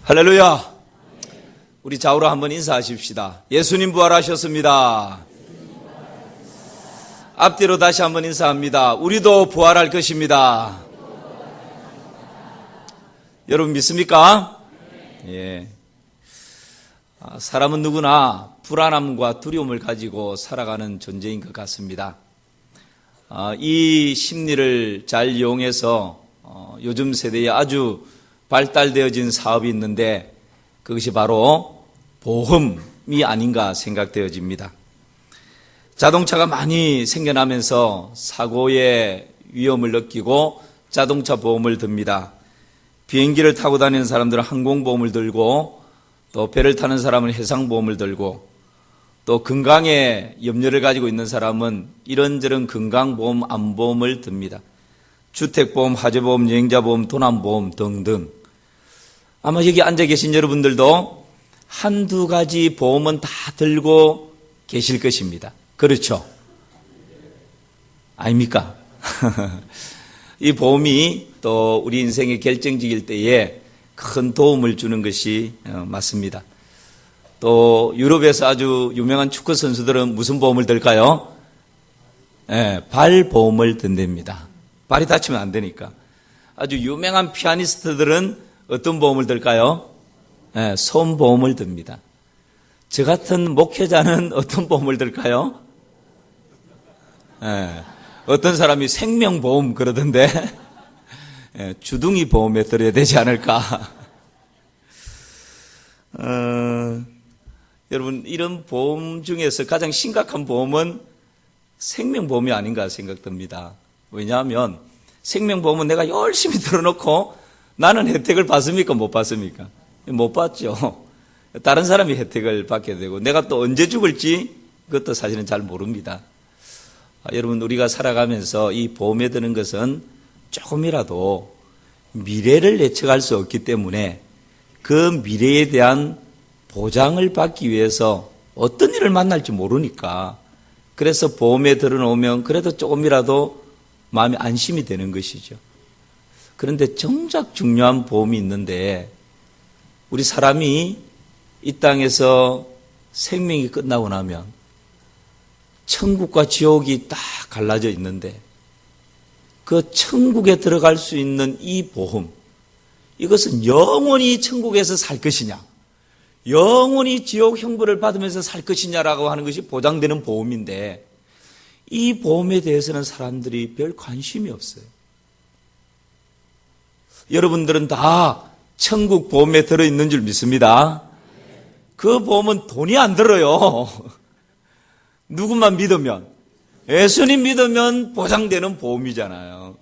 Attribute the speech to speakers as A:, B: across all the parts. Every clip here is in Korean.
A: 할렐루야. 우리 좌우로 한번 인사하십시다. 예수님 부활하셨습니다. 앞뒤로 다시 한번 인사합니다. 우리도 부활할 것입니다. 여러분 믿습니까? 예. 사람은 누구나 불안함과 두려움을 가지고 살아가는 존재인 것 같습니다. 이 심리를 잘 이용해서 요즘 세대에 아주 발달되어진 사업이 있는데 그것이 바로 보험이 아닌가 생각되어집니다. 자동차가 많이 생겨나면서 사고의 위험을 느끼고 자동차 보험을 듭니다. 비행기를 타고 다니는 사람들은 항공보험을 들고 또 배를 타는 사람은 해상보험을 들고 또 건강에 염려를 가지고 있는 사람은 이런저런 건강보험, 암보험을 듭니다. 주택보험, 화재보험, 여행자보험, 도난보험 등등. 아마 여기 앉아 계신 여러분들도 한두 가지 보험은 다 들고 계실 것입니다. 그렇죠? 아닙니까? 이 보험이 또 우리 인생의 결정적일 때에 큰 도움을 주는 것이 맞습니다. 또 유럽에서 아주 유명한 축구 선수들은 무슨 보험을 들까요? 발보험을 든답니다. 발이 다치면 안 되니까. 아주 유명한 피아니스트들은 어떤 보험을 들까요? 손보험을 듭니다. 저 같은 목회자는 어떤 보험을 들까요? 어떤 사람이 생명보험 그러던데 주둥이 보험에 들어야 되지 않을까? 여러분 이런 보험 중에서 가장 심각한 보험은 생명보험이 아닌가 생각됩니다. 왜냐하면 생명보험은 내가 열심히 들어놓고 나는 혜택을 받습니까? 못 받습니까? 못 받죠. 다른 사람이 혜택을 받게 되고 내가 또 언제 죽을지 그것도 사실은 잘 모릅니다. 여러분 우리가 살아가면서 이 보험에 드는 것은 조금이라도 미래를 예측할 수 없기 때문에 그 미래에 대한 보장을 받기 위해서 어떤 일을 만날지 모르니까 그래서 보험에 들어놓으면 그래도 조금이라도 마음이 안심이 되는 것이죠. 그런데 정작 중요한 보험이 있는데 우리 사람이 이 땅에서 생명이 끝나고 나면 천국과 지옥이 딱 갈라져 있는데 그 천국에 들어갈 수 있는 이 보험, 이것은 영원히 천국에서 살 것이냐 영원히 지옥 형벌을 받으면서 살 것이냐라고 하는 것이 보장되는 보험인데 이 보험에 대해서는 사람들이 별 관심이 없어요. 여러분들은 다 천국 보험에 들어있는 줄 믿습니다. 그 보험은 돈이 안 들어요. 누구만 믿으면, 예수님 믿으면 보장되는 보험이잖아요.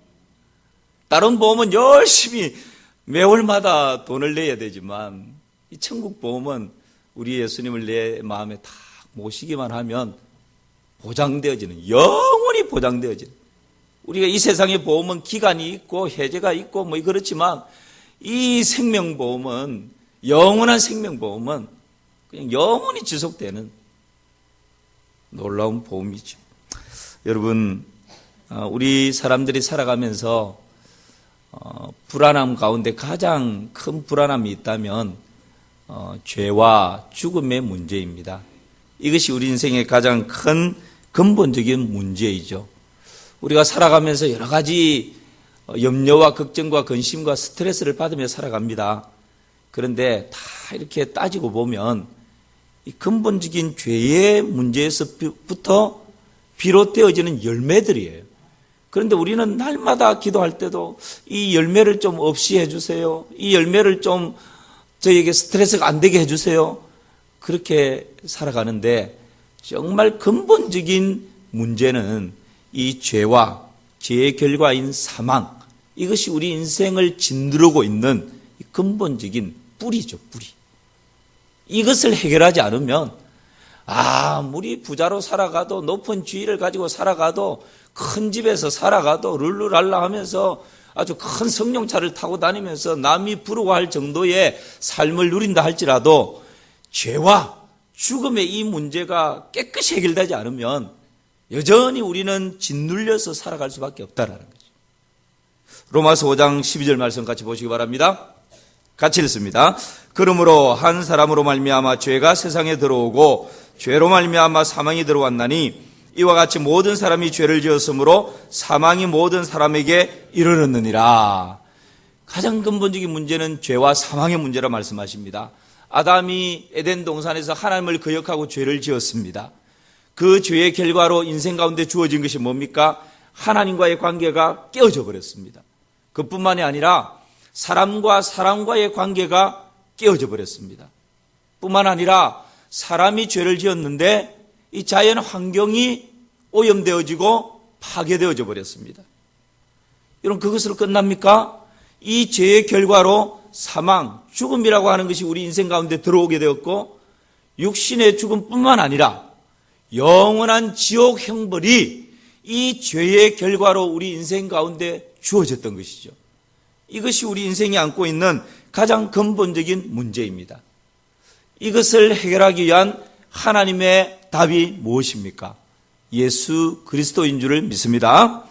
A: 다른 보험은 열심히 매월마다 돈을 내야 되지만 이 천국 보험은 우리 예수님을 내 마음에 딱 모시기만 하면 보장되어지는, 영원히 보장되어지는. 우리가 이 세상의 보험은 기간이 있고 해제가 있고 뭐 그렇지만 이 생명보험은, 영원한 생명보험은 그냥 영원히 지속되는 놀라운 보험이죠. 여러분, 우리 사람들이 살아가면서 불안함 가운데 가장 큰 불안함이 있다면 죄와 죽음의 문제입니다. 이것이 우리 인생의 가장 큰 근본적인 문제이죠. 우리가 살아가면서 여러 가지 염려와 걱정과 근심과 스트레스를 받으며 살아갑니다. 그런데 다 이렇게 따지고 보면 이 근본적인 죄의 문제에서부터 비롯되어지는 열매들이에요. 그런데 우리는 날마다 기도할 때도 이 열매를 좀 없이 해주세요. 이 열매를 좀 저에게 스트레스가 안 되게 해주세요. 그렇게 살아가는데 정말 근본적인 문제는 이 죄와 죄의 결과인 사망, 이것이 우리 인생을 짓누르고 있는 근본적인 뿌리죠, 뿌리. 이것을 해결하지 않으면 아무리 부자로 살아가도, 높은 지위를 가지고 살아가도, 큰 집에서 살아가도, 룰루랄라 하면서 아주 큰 승용차를 타고 다니면서 남이 부러워할 정도의 삶을 누린다 할지라도 죄와 죽음의 이 문제가 깨끗이 해결되지 않으면 여전히 우리는 짓눌려서 살아갈 수밖에 없다라는 거죠. 로마서 5장 12절 말씀 같이 보시기 바랍니다. 같이 읽습니다. 그러므로 한 사람으로 말미암아 죄가 세상에 들어오고 죄로 말미암아 사망이 들어왔나니 이와 같이 모든 사람이 죄를 지었으므로 사망이 모든 사람에게 이르렀느니라. 가장 근본적인 문제는 죄와 사망의 문제라 말씀하십니다. 아담이 에덴 동산에서 하나님을 거역하고 죄를 지었습니다. 그 죄의 결과로 인생 가운데 주어진 것이 뭡니까? 하나님과의 관계가 깨어져 버렸습니다. 그뿐만이 아니라 사람과 사람과의 관계가 깨어져 버렸습니다. 뿐만 아니라 사람이 죄를 지었는데 이 자연 환경이 오염되어지고 파괴되어져 버렸습니다. 여러분, 그것으로 끝납니까? 이 죄의 결과로 사망, 죽음이라고 하는 것이 우리 인생 가운데 들어오게 되었고, 육신의 죽음뿐만 아니라 영원한 지옥 형벌이 이 죄의 결과로 우리 인생 가운데 주어졌던 것이죠. 이것이 우리 인생이 안고 있는 가장 근본적인 문제입니다. 이것을 해결하기 위한 하나님의 답이 무엇입니까? 예수 그리스도인 줄을 믿습니다.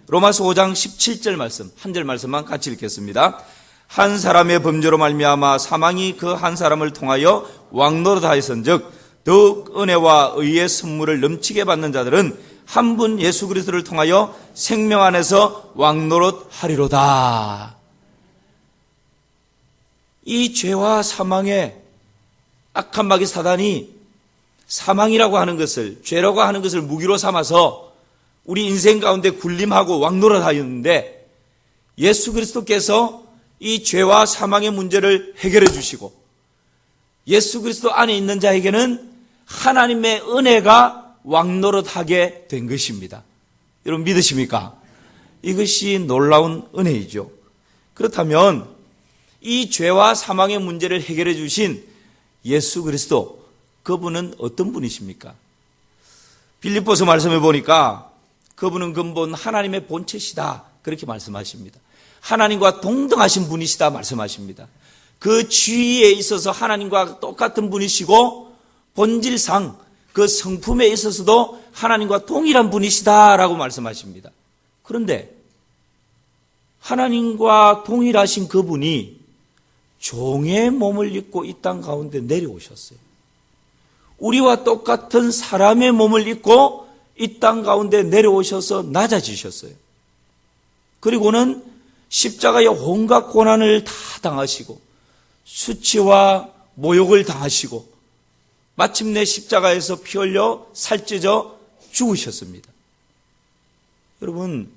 A: 로마서 5장 17절 말씀, 한 절 말씀만 같이 읽겠습니다. 한 사람의 범죄로 말미암아 사망이 그 한 사람을 통하여 왕노릇하였은즉 더욱 은혜와 의의 선물을 넘치게 받는 자들은 한 분 예수 그리스도를 통하여 생명 안에서 왕노릇하리로다. 이 죄와 사망의 악한 마귀 사단이 사망이라고 하는 것을, 죄라고 하는 것을 무기로 삼아서 우리 인생 가운데 군림하고 왕노릇하였는데, 예수 그리스도께서 이 죄와 사망의 문제를 해결해 주시고 예수 그리스도 안에 있는 자에게는 하나님의 은혜가 왕노릇하게 된 것입니다. 여러분 믿으십니까? 이것이 놀라운 은혜이죠. 그렇다면 이 죄와 사망의 문제를 해결해 주신 예수 그리스도, 그분은 어떤 분이십니까? 빌립보서 말씀해 보니까 그분은 근본 하나님의 본체시다, 그렇게 말씀하십니다. 하나님과 동등하신 분이시다 말씀하십니다. 그 지위에 있어서 하나님과 똑같은 분이시고 본질상 그 성품에 있어서도 하나님과 동일한 분이시다라고 말씀하십니다. 그런데 하나님과 동일하신 그분이 종의 몸을 입고 이 땅 가운데 내려오셨어요. 우리와 똑같은 사람의 몸을 입고 이 땅 가운데 내려오셔서 낮아지셨어요. 그리고는 십자가의 온갖 고난을 다 당하시고 수치와 모욕을 당하시고 마침내 십자가에서 피 흘려 살찌져 죽으셨습니다. 여러분,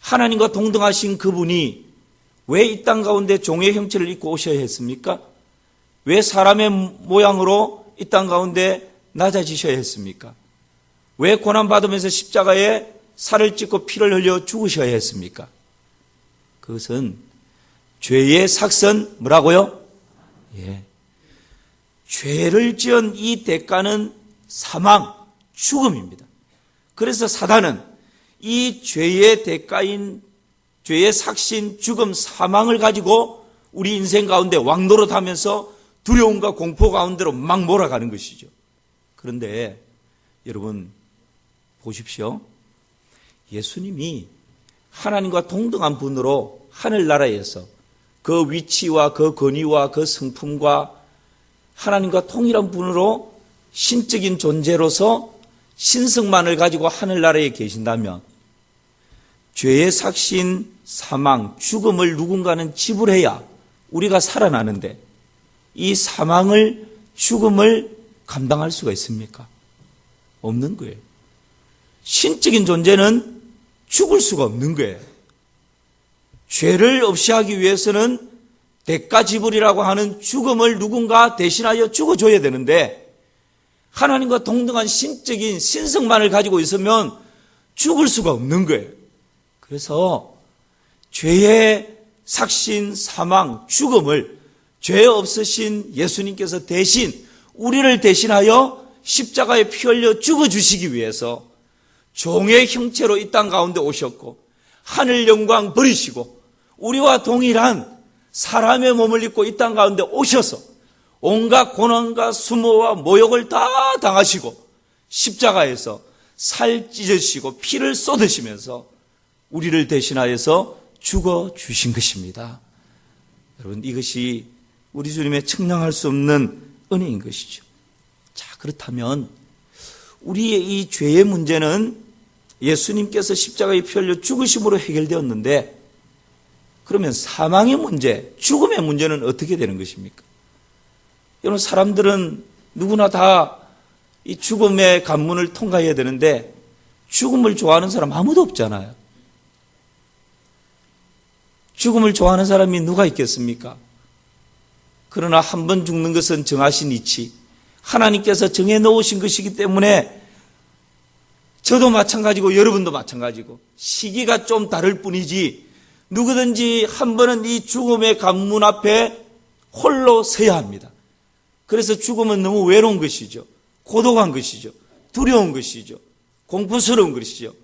A: 하나님과 동등하신 그분이 왜 이 땅 가운데 종의 형체를 입고 오셔야 했습니까? 왜 사람의 모양으로 이 땅 가운데 낮아지셔야 했습니까? 왜 고난받으면서 십자가에 살을 찢고 피를 흘려 죽으셔야 했습니까? 그것은 죄의 삭선, 뭐라고요? 예. 죄를 지은 이 대가는 사망, 죽음입니다. 그래서 사단은 이 죄의 대가인 죄의 삭신, 죽음, 사망을 가지고 우리 인생 가운데 왕노릇하면서 두려움과 공포 가운데로 막 몰아가는 것이죠. 그런데 여러분 보십시오. 예수님이 하나님과 동등한 분으로 하늘나라에서 그 위치와 그 권위와 그 성품과 하나님과 동일한 분으로 신적인 존재로서 신성만을 가지고 하늘나라에 계신다면 죄의 삭신, 사망, 죽음을 누군가는 지불해야 우리가 살아나는데 이 사망을, 죽음을 감당할 수가 있습니까? 없는 거예요. 신적인 존재는 죽을 수가 없는 거예요. 죄를 없이 하기 위해서는 대가 지불이라고 하는 죽음을 누군가 대신하여 죽어줘야 되는데 하나님과 동등한 신적인 신성만을 가지고 있으면 죽을 수가 없는 거예요. 그래서 죄의 삭신, 사망, 죽음을 죄 없으신 예수님께서 대신 우리를 대신하여 십자가에 피 흘려 죽어주시기 위해서 종의 형체로 이 땅 가운데 오셨고 하늘 영광 버리시고 우리와 동일한 사람의 몸을 입고 이 땅 가운데 오셔서 온갖 고난과 수모와 모욕을 다 당하시고 십자가에서 살 찢으시고 피를 쏟으시면서 우리를 대신하여서 죽어주신 것입니다. 여러분 이것이 우리 주님의 측량할 수 없는 은혜인 것이죠. 자, 그렇다면 우리의 이 죄의 문제는 예수님께서 십자가에 피 흘려 죽으심으로 해결되었는데, 그러면 사망의 문제, 죽음의 문제는 어떻게 되는 것입니까? 여러분, 사람들은 누구나 다 이 죽음의 관문을 통과해야 되는데 죽음을 좋아하는 사람 아무도 없잖아요. 죽음을 좋아하는 사람이 누가 있겠습니까? 그러나 한 번 죽는 것은 정하신 이치, 하나님께서 정해 놓으신 것이기 때문에 저도 마찬가지고 여러분도 마찬가지고 시기가 좀 다를 뿐이지 누구든지 한 번은 이 죽음의 관문 앞에 홀로 서야 합니다. 그래서 죽음은 너무 외로운 것이죠. 고독한 것이죠. 두려운 것이죠. 공포스러운 것이죠.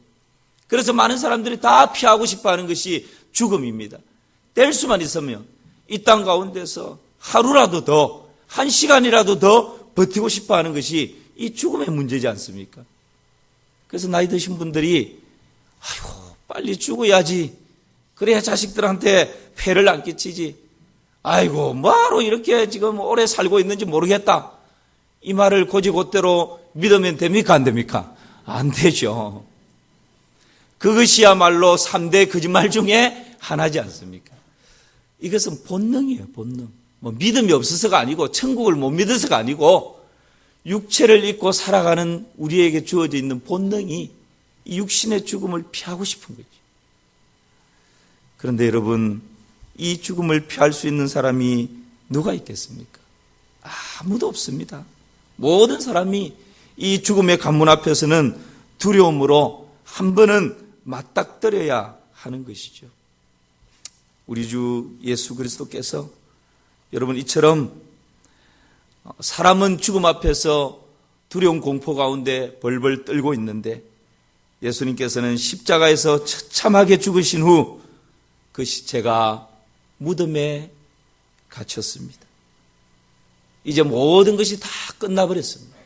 A: 그래서 많은 사람들이 다 피하고 싶어하는 것이 죽음입니다. 뗄 수만 있으면 이 땅 가운데서 하루라도 더, 한 시간이라도 더 버티고 싶어하는 것이 이 죽음의 문제지 않습니까? 그래서 나이 드신 분들이 아이고 빨리 죽어야지, 그래야 자식들한테 폐를 안 끼치지, 아이고 뭐하러 이렇게 지금 오래 살고 있는지 모르겠다, 이 말을 곧이곧대로 믿으면 됩니까? 안 됩니까? 안 되죠. 그것이야말로 3대 거짓말 중에 하나지 않습니까? 이것은 본능이에요. 본능. 뭐 믿음이 없어서가 아니고 천국을 못 믿어서가 아니고 육체를 입고 살아가는 우리에게 주어져 있는 본능이 이 육신의 죽음을 피하고 싶은 거죠. 그런데 여러분, 이 죽음을 피할 수 있는 사람이 누가 있겠습니까? 아무도 없습니다. 모든 사람이 이 죽음의 관문 앞에서는 두려움으로 한 번은 맞닥뜨려야 하는 것이죠. 우리 주 예수 그리스도께서 여러분 이처럼 사람은 죽음 앞에서 두려운 공포 가운데 벌벌 떨고 있는데 예수님께서는 십자가에서 처참하게 죽으신 후 그 시체가 무덤에 갇혔습니다. 이제 모든 것이 다 끝나버렸습니다.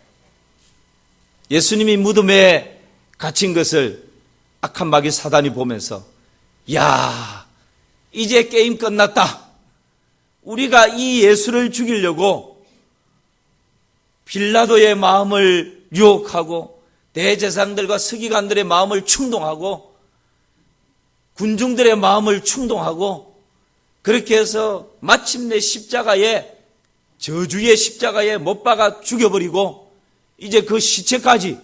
A: 예수님이 무덤에 갇힌 것을 악한 마귀 사단이 보면서 야, 이제 게임 끝났다. 우리가 이 예수를 죽이려고 빌라도의 마음을 유혹하고 대제사장들과 서기관들의 마음을 충동하고 군중들의 마음을 충동하고 그렇게 해서 마침내 십자가에, 저주의 십자가에 못 박아 죽여버리고 이제 그 시체까지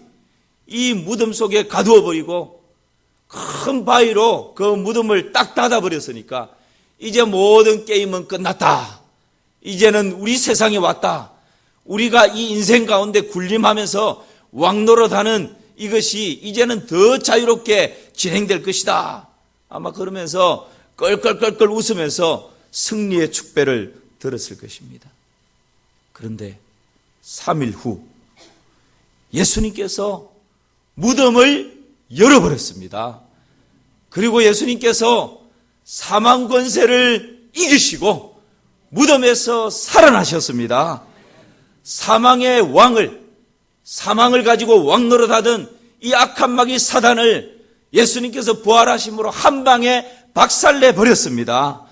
A: 이 무덤 속에 가두어버리고 큰 바위로 그 무덤을 딱 닫아버렸으니까 이제 모든 게임은 끝났다. 이제는 우리 세상에 왔다. 우리가 이 인생 가운데 군림하면서 왕노릇하는 이것이 이제는 더 자유롭게 진행될 것이다. 아마 그러면서 껄껄껄껄 웃으면서 승리의 축배를 들었을 것입니다. 그런데 3일 후 예수님께서 무덤을 열어버렸습니다. 그리고 예수님께서 사망 권세를 이기시고 무덤에서 살아나셨습니다. 사망의 왕을, 사망을 가지고 왕노릇하던 이 악한 마귀 사단을 예수님께서 부활하심으로 한 방에 박살내 버렸습니다.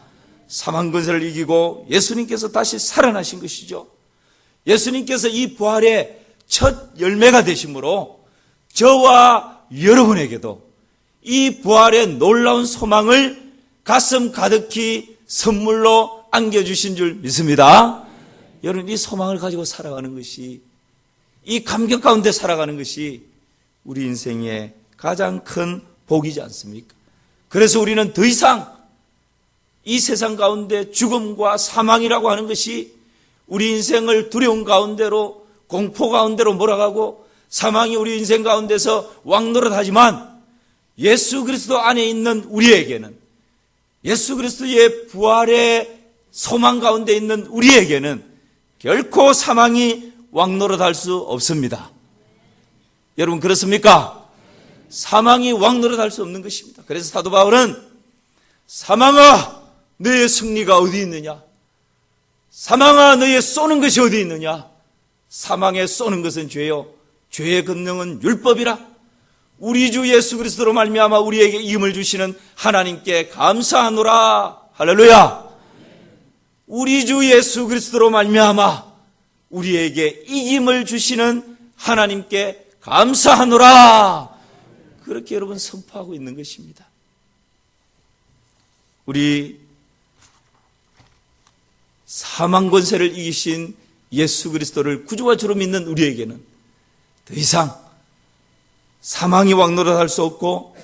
A: 사망 권세를 이기고 예수님께서 다시 살아나신 것이죠. 예수님께서 이 부활의 첫 열매가 되심으로 저와 여러분에게도 이 부활의 놀라운 소망을 가슴 가득히 선물로 안겨주신 줄 믿습니다. 여러분, 이 소망을 가지고 살아가는 것이, 이 감격 가운데 살아가는 것이 우리 인생의 가장 큰 복이지 않습니까? 그래서 우리는 더 이상 이 세상 가운데 죽음과 사망이라고 하는 것이 우리 인생을 두려움 가운데로, 공포 가운데로 몰아가고 사망이 우리 인생 가운데서 왕노릇하지만 예수 그리스도 안에 있는 우리에게는, 예수 그리스도의 부활의 소망 가운데 있는 우리에게는 결코 사망이 왕노릇할 수 없습니다. 여러분 그렇습니까? 사망이 왕노릇할 수 없는 것입니다. 그래서 사도 바울은 사망아 너의 승리가 어디 있느냐? 사망아 너의 쏘는 것이 어디 있느냐? 사망에 쏘는 것은 죄요, 죄의 권능은 율법이라. 우리 주 예수 그리스도로 말미암아 우리에게 이음을 주시는 하나님께 감사하노라. 할렐루야. 우리 주 예수 그리스도로 말미암아 우리에게 이김을 주시는 하나님께 감사하노라. 그렇게 여러분 선포하고 있는 것입니다. 우리 사망 권세를 이기신 예수 그리스도를 구주와 주로 믿는 우리에게는 더 이상 사망이 왕노릇할 수 없고,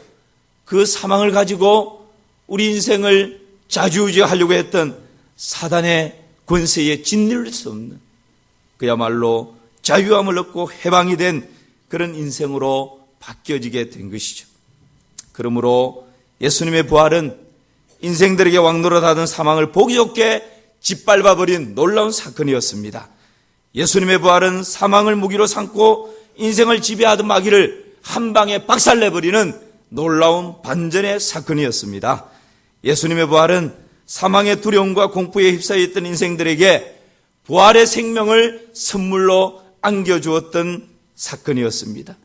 A: 그 사망을 가지고 우리 인생을 좌지우지하려고 했던 사단의 권세에 짓눌릴 수 없는, 그야말로 자유함을 얻고 해방이 된 그런 인생으로 바뀌어지게 된 것이죠. 그러므로 예수님의 부활은 인생들에게 왕노릇하던 사망을 보기 좋게 짓밟아버린 놀라운 사건이었습니다. 예수님의 부활은 사망을 무기로 삼고 인생을 지배하던 마귀를 한 방에 박살내버리는 놀라운 반전의 사건이었습니다. 예수님의 부활은 사망의 두려움과 공포에 휩싸여 있던 인생들에게 부활의 생명을 선물로 안겨주었던 사건이었습니다.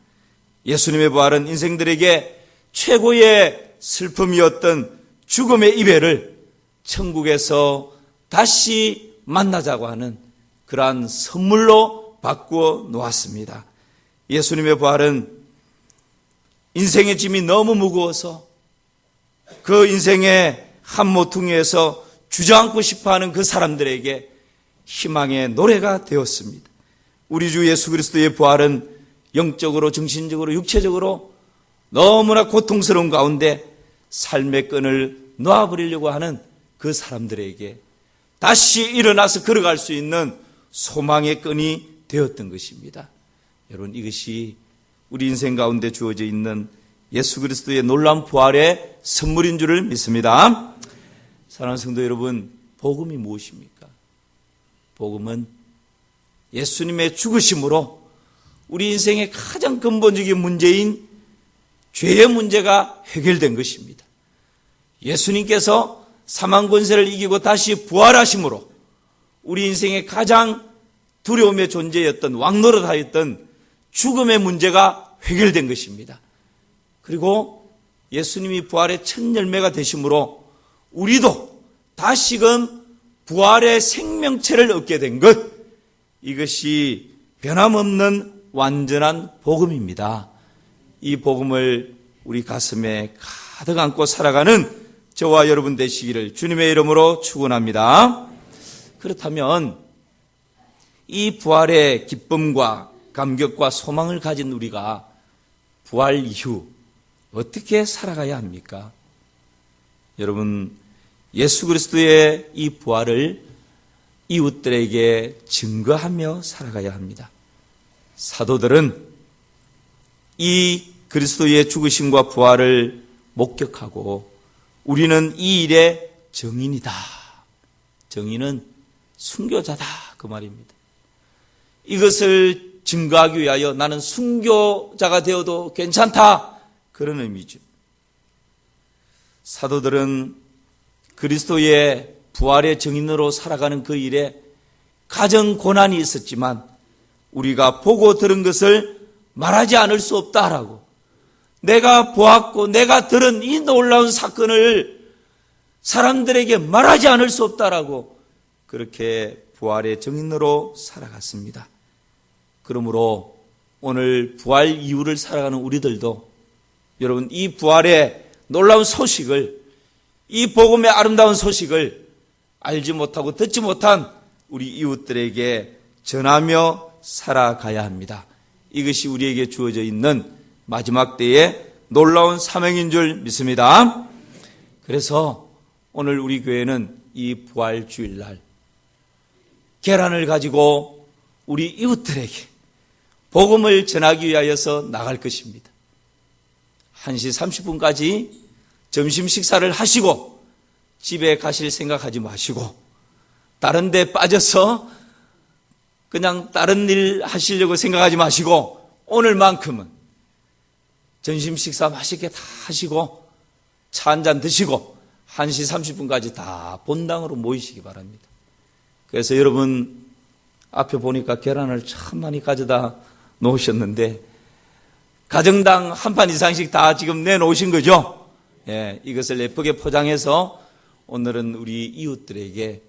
A: 예수님의 부활은 인생들에게 최고의 슬픔이었던 죽음의 이별을 천국에서 다시 만나자고 하는 그러한 선물로 바꾸어 놓았습니다. 예수님의 부활은 인생의 짐이 너무 무거워서 그 인생의 한 모퉁이에서 주저앉고 싶어하는 그 사람들에게 희망의 노래가 되었습니다. 우리 주 예수 그리스도의 부활은 영적으로, 정신적으로, 육체적으로 너무나 고통스러운 가운데 삶의 끈을 놓아버리려고 하는 그 사람들에게 다시 일어나서 걸어갈 수 있는 소망의 끈이 되었던 것입니다. 여러분, 이것이 우리 인생 가운데 주어져 있는 예수 그리스도의 놀라운 부활의 선물인 줄을 믿습니다. 사랑하는 성도 여러분, 복음이 무엇입니까? 복음은 예수님의 죽으심으로 우리 인생의 가장 근본적인 문제인 죄의 문제가 해결된 것입니다. 예수님께서 사망 권세를 이기고 다시 부활하심으로 우리 인생의 가장 두려움의 존재였던, 왕노릇하였던 죽음의 문제가 해결된 것입니다. 그리고 예수님이 부활의 첫 열매가 되심으로 우리도 다시금 부활의 생명체를 얻게 된 것, 이것이 변함없는 완전한 복음입니다. 이 복음을 우리 가슴에 가득 안고 살아가는 저와 여러분 되시기를 주님의 이름으로 축원합니다. 그렇다면 이 부활의 기쁨과 감격과 소망을 가진 우리가 부활 이후 어떻게 살아가야 합니까? 여러분, 예수 그리스도의 이 부활을 이웃들에게 증거하며 살아가야 합니다. 사도들은 이 그리스도의 죽으심과 부활을 목격하고 우리는 이 일의 증인이다. 증인은 순교자다, 그 말입니다. 이것을 증거하기 위하여 나는 순교자가 되어도 괜찮다, 그런 의미죠. 사도들은 그리스도의 부활의 증인으로 살아가는 그 일에 가정 고난이 있었지만 우리가 보고 들은 것을 말하지 않을 수 없다라고, 내가 보았고 내가 들은 이 놀라운 사건을 사람들에게 말하지 않을 수 없다라고 그렇게 부활의 증인으로 살아갔습니다. 그러므로 오늘 부활 이후를 살아가는 우리들도 여러분, 이 부활의 놀라운 소식을, 이 복음의 아름다운 소식을 알지 못하고 듣지 못한 우리 이웃들에게 전하며 살아가야 합니다. 이것이 우리에게 주어져 있는 마지막 때의 놀라운 사명인 줄 믿습니다. 그래서 오늘 우리 교회는 이 부활 주일날 계란을 가지고 우리 이웃들에게 복음을 전하기 위하여서 나갈 것입니다. 1시 30분까지 점심 식사를 하시고 집에 가실 생각하지 마시고 다른 데 빠져서 그냥 다른 일 하시려고 생각하지 마시고 오늘만큼은 점심 식사 맛있게 다 하시고 차 한잔 드시고 1시 30분까지 다 본당으로 모이시기 바랍니다. 그래서 여러분 앞에 보니까 계란을 참 많이 가져다 놓으셨는데 가정당 한 판 이상씩 다 지금 내놓으신 거죠? 예, 이것을 예쁘게 포장해서 오늘은 우리 이웃들에게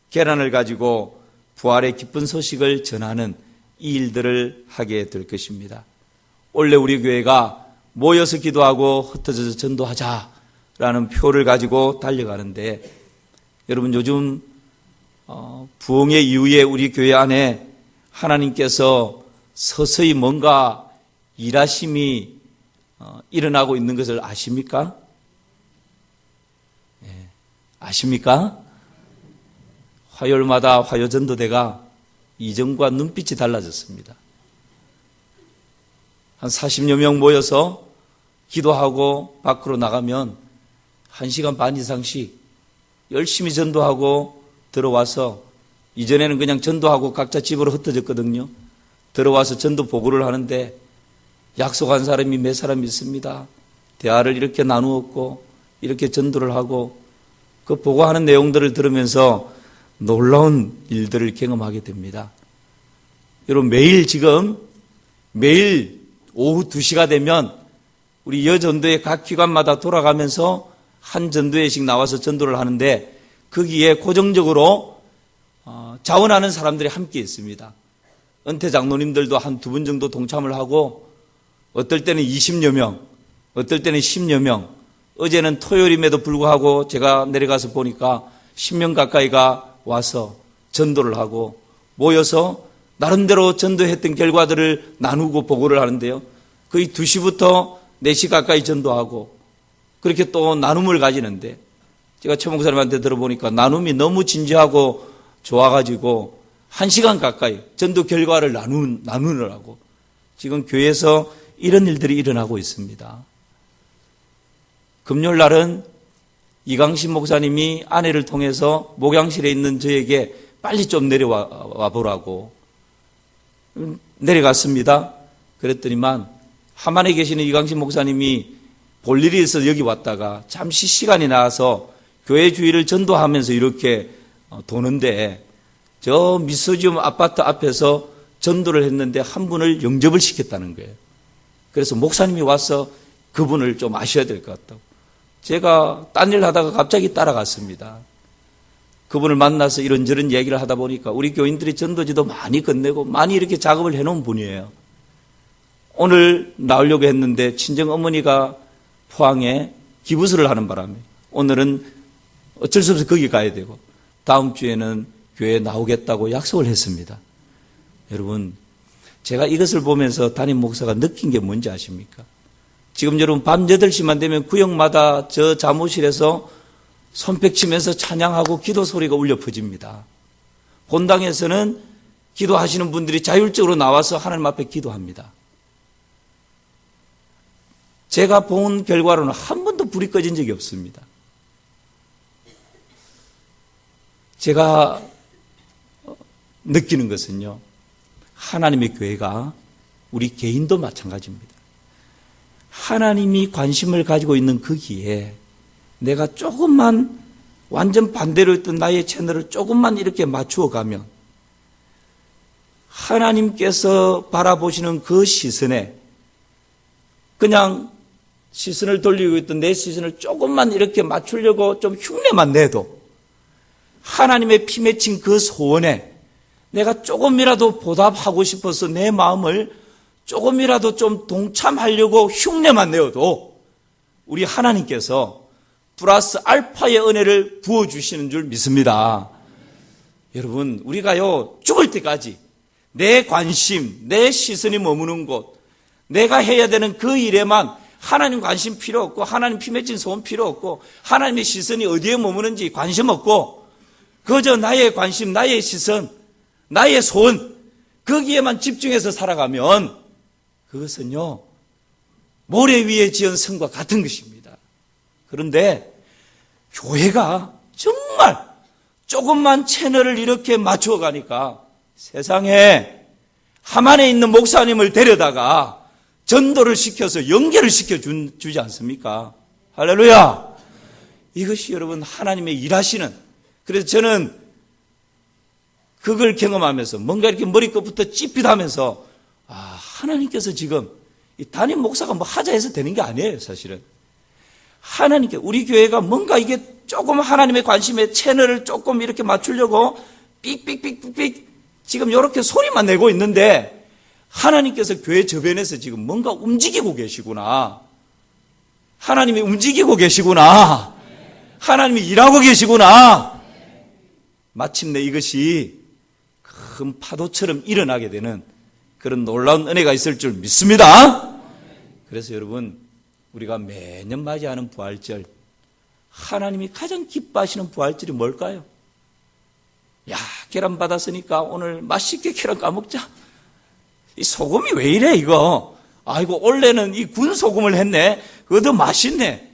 A: 계란을 가지고 부활의 기쁜 소식을 전하는 이 일들을 하게 될 것입니다. 원래 우리 교회가 모여서 기도하고 흩어져서 전도하자라는 표를 가지고 달려가는데, 여러분 요즘 부흥의 이후에 우리 교회 안에 하나님께서 서서히 뭔가 일하심이 일어나고 있는 것을 아십니까? 아십니까? 화요일마다 화요전도대가 이전과 눈빛이 달라졌습니다. 한 40여 명 모여서 기도하고 밖으로 나가면 1시간 반 이상씩 열심히 전도하고 들어와서, 이전에는 그냥 전도하고 각자 집으로 흩어졌거든요. 들어와서 전도 보고를 하는데 약속한 사람이 몇 사람이 있습니다. 대화를 이렇게 나누었고 이렇게 전도를 하고 그 보고하는 내용들을 들으면서 놀라운 일들을 경험하게 됩니다. 여러분 매일 오후 2시가 되면 우리 여전도의 각 기관마다 돌아가면서 한 전도회씩 나와서 전도를 하는데, 거기에 고정적으로 자원하는 사람들이 함께 있습니다. 은퇴 장로님들도 한 2분 정도 동참을 하고, 어떨 때는 20여 명, 어떨 때는 10여 명, 어제는 토요일임에도 불구하고 제가 내려가서 보니까 10명 가까이가 와서 전도를 하고 모여서 나름대로 전도했던 결과들을 나누고 보고를 하는데요. 거의 2시부터 4시 가까이 전도하고 그렇게 또 나눔을 가지는데, 제가 최 목사님한테 들어보니까 나눔이 너무 진지하고 좋아가지고 1시간 가까이 전도 결과를 나누느라고 지금 교회에서 이런 일들이 일어나고 있습니다. 금요일 날은 이강신 목사님이 아내를 통해서 목양실에 있는 저에게 빨리 좀 내려와 보라고 내려갔습니다. 그랬더니만 함안에 계시는 이강신 목사님이 볼 일이 있어서 여기 왔다가 잠시 시간이 나서 교회 주위를 전도하면서 이렇게 도는데, 저 미소지움 아파트 앞에서 전도를 했는데 한 분을 영접을 시켰다는 거예요. 그래서 목사님이 와서 그분을 좀 아셔야 될 것 같다고. 제가 딴 일 하다가 갑자기 따라갔습니다. 그분을 만나서 이런저런 얘기를 하다 보니까 우리 교인들이 전도지도 많이 건네고 많이 이렇게 작업을 해놓은 분이에요. 오늘 나오려고 했는데 친정 어머니가 포항에 기부스를 하는 바람에 오늘은 어쩔 수 없이 거기 가야 되고 다음 주에는 교회에 나오겠다고 약속을 했습니다. 여러분, 제가 이것을 보면서 담임 목사가 느낀 게 뭔지 아십니까? 지금 여러분 밤 8시만 되면 구역마다 저 사무실에서 손뼉 치면서 찬양하고 기도 소리가 울려 퍼집니다. 본당에서는 기도하시는 분들이 자율적으로 나와서 하나님 앞에 기도합니다. 제가 본 결과로는 한 번도 불이 꺼진 적이 없습니다. 제가 느끼는 것은요, 하나님의 교회가 우리 개인도 마찬가지입니다. 하나님이 관심을 가지고 있는 거기에 내가 조금만 완전 반대로 했던 나의 채널을 조금만 이렇게 맞추어 가면 하나님께서 바라보시는 그 시선에 그냥 시선을 돌리고 있던 내 시선을 조금만 이렇게 맞추려고 좀 흉내만 내도 하나님의 피 맺힌 그 소원에 내가 조금이라도 보답하고 싶어서 내 마음을 조금이라도 좀 동참하려고 흉내만 내어도 우리 하나님께서 플러스 알파의 은혜를 부어주시는 줄 믿습니다. 여러분, 우리가요 죽을 때까지 내 관심, 내 시선이 머무는 곳, 내가 해야 되는 그 일에만 하나님 관심 필요 없고 하나님 피 맺힌 소원 필요 없고 하나님의 시선이 어디에 머무는지 관심 없고 그저 나의 관심, 나의 시선, 나의 소원 거기에만 집중해서 살아가면 그것은요 모래 위에 지은 성과 같은 것입니다. 그런데 교회가 정말 조금만 채널을 이렇게 맞추어 가니까 세상에 함안에 있는 목사님을 데려다가 전도를 시켜서 연결을 시켜주지 않습니까? 할렐루야! 이것이 여러분 하나님의 일하시는, 그래서 저는 그걸 경험하면서 뭔가 이렇게 머리끝부터 찝핏하면서 하나님께서 지금 이 담임 목사가 뭐 하자 해서 되는 게 아니에요. 사실은 하나님께 우리 교회가 뭔가 이게 조금 하나님의 관심에 채널을 조금 이렇게 맞추려고 삑삑삑삑 지금 이렇게 소리만 내고 있는데 하나님께서 교회 저변에서 지금 뭔가 움직이고 계시구나. 하나님이 움직이고 계시구나. 하나님이 일하고 계시구나. 마침내 이것이 큰 파도처럼 일어나게 되는 그런 놀라운 은혜가 있을 줄 믿습니다. 그래서 여러분, 우리가 매년 맞이하는 부활절, 하나님이 가장 기뻐하시는 부활절이 뭘까요? 야, 계란 받았으니까 오늘 맛있게 계란 까먹자. 이 소금이 왜 이래 이거? 아이고 원래는 이 군 소금을 했네. 그거 더 맛있네.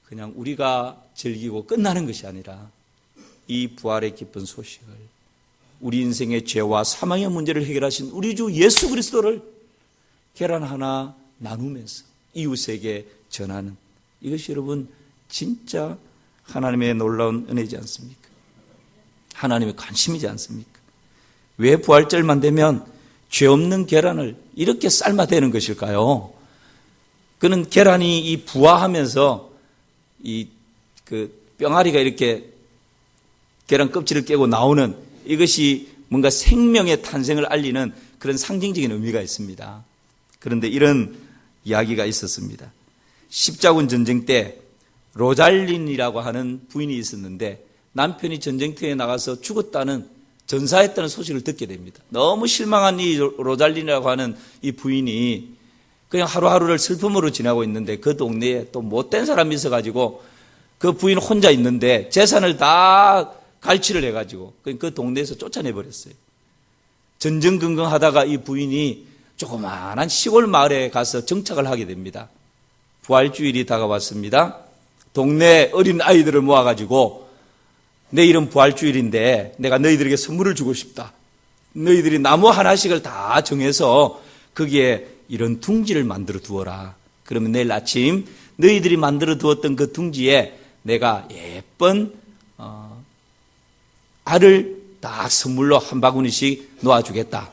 A: 그냥 우리가 즐기고 끝나는 것이 아니라 이 부활의 기쁜 소식을, 우리 인생의 죄와 사망의 문제를 해결하신 우리 주 예수 그리스도를 계란 하나 나누면서 이웃에게 전하는, 이것이 여러분 진짜 하나님의 놀라운 은혜이지 않습니까? 하나님의 관심이지 않습니까? 왜 부활절만 되면 죄 없는 계란을 이렇게 삶아대는 것일까요? 그는 계란이 이 부화하면서 이 병아리가 이렇게 계란 껍질을 깨고 나오는, 이것이 뭔가 생명의 탄생을 알리는 그런 상징적인 의미가 있습니다. 그런데 이런 이야기가 있었습니다. 십자군 전쟁 때 로잘린이라고 하는 부인이 있었는데 남편이 전쟁터에 나가서 죽었다는, 전사했다는 소식을 듣게 됩니다. 너무 실망한 이 로잘린이라고 하는 이 부인이 그냥 하루하루를 슬픔으로 지나고 있는데 그 동네에 또 못된 사람이 있어가지고 그 부인 혼자 있는데 재산을 다 갈취를 해가지고 그 동네에서 쫓아내버렸어요. 전전긍긍하다가 이 부인이 조그마한 시골 마을에 가서 정착을 하게 됩니다. 부활주일이 다가왔습니다. 동네 어린 아이들을 모아가지고 내일은 부활주일인데 내가 너희들에게 선물을 주고 싶다. 너희들이 나무 하나씩을 다 정해서 거기에 이런 둥지를 만들어 두어라. 그러면 내일 아침 너희들이 만들어 두었던 그 둥지에 내가 예쁜 알을 딱 선물로 한 바구니씩 놓아주겠다.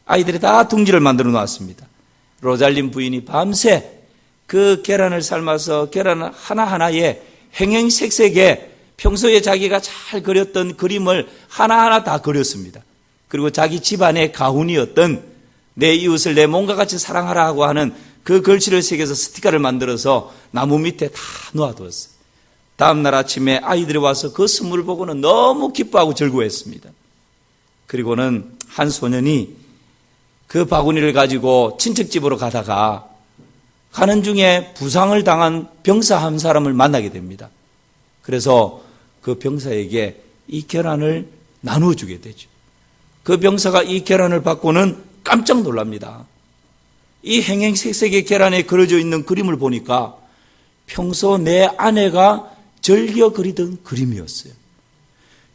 A: 아이들이 다 둥지를 만들어 놓았습니다. 로잘린 부인이 밤새 그 계란을 삶아서 계란 하나하나에 행행색색에 평소에 자기가 잘 그렸던 그림을 하나하나 다 그렸습니다. 그리고 자기 집안의 가훈이었던 내 이웃을 내 몸과 같이 사랑하라고 하는 그 글씨를 새겨서 스티커를 만들어서 나무 밑에 다 놓아두었어요. 다음날 아침에 아이들이 와서 그 선물을 보고는 너무 기뻐하고 즐거워했습니다. 그리고는 한 소년이 그 바구니를 가지고 친척집으로 가다가 가는 중에 부상을 당한 병사 한 사람을 만나게 됩니다. 그래서 그 병사에게 이 계란을 나누어 주게 되죠. 그 병사가 이 계란을 받고는 깜짝 놀랍니다. 이 행행색색의 계란에 그려져 있는 그림을 보니까 평소 내 아내가 즐겨 그리던 그림이었어요.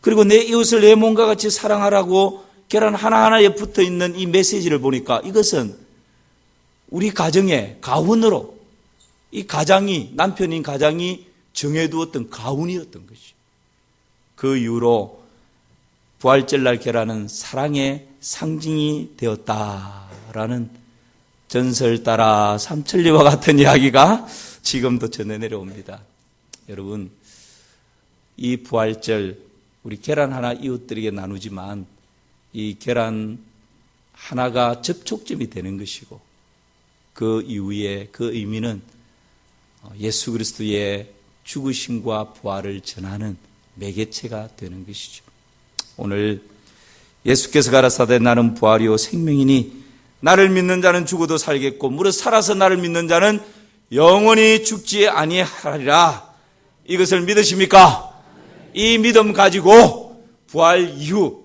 A: 그리고 내 이웃을 내 몸과 같이 사랑하라고 계란 하나하나에 붙어 있는 이 메시지를 보니까 이것은 우리 가정의 가훈으로, 이 가장이, 남편인 가장이 정해두었던 가훈이었던 것이죠. 그 이후로 부활절날 계란은 사랑의 상징이 되었다라는 전설 따라 삼천리와 같은 이야기가 지금도 전해 내려옵니다. 여러분, 이 부활절 우리 계란 하나 이웃들에게 나누지만 이 계란 하나가 접촉점이 되는 것이고 그 이후에 그 의미는 예수 그리스도의 죽으심과 부활을 전하는 매개체가 되는 것이죠. 오늘 예수께서 가라사대 나는 부활이요 생명이니 나를 믿는 자는 죽어도 살겠고 무릇 살아서 나를 믿는 자는 영원히 죽지 아니하리라. 이것을 믿으십니까? 이 믿음 가지고 부활 이후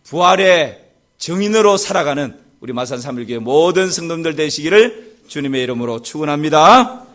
A: 부활의 증인으로 살아가는 우리 마산3일교회 모든 성도들 되시기를 주님의 이름으로 축원합니다.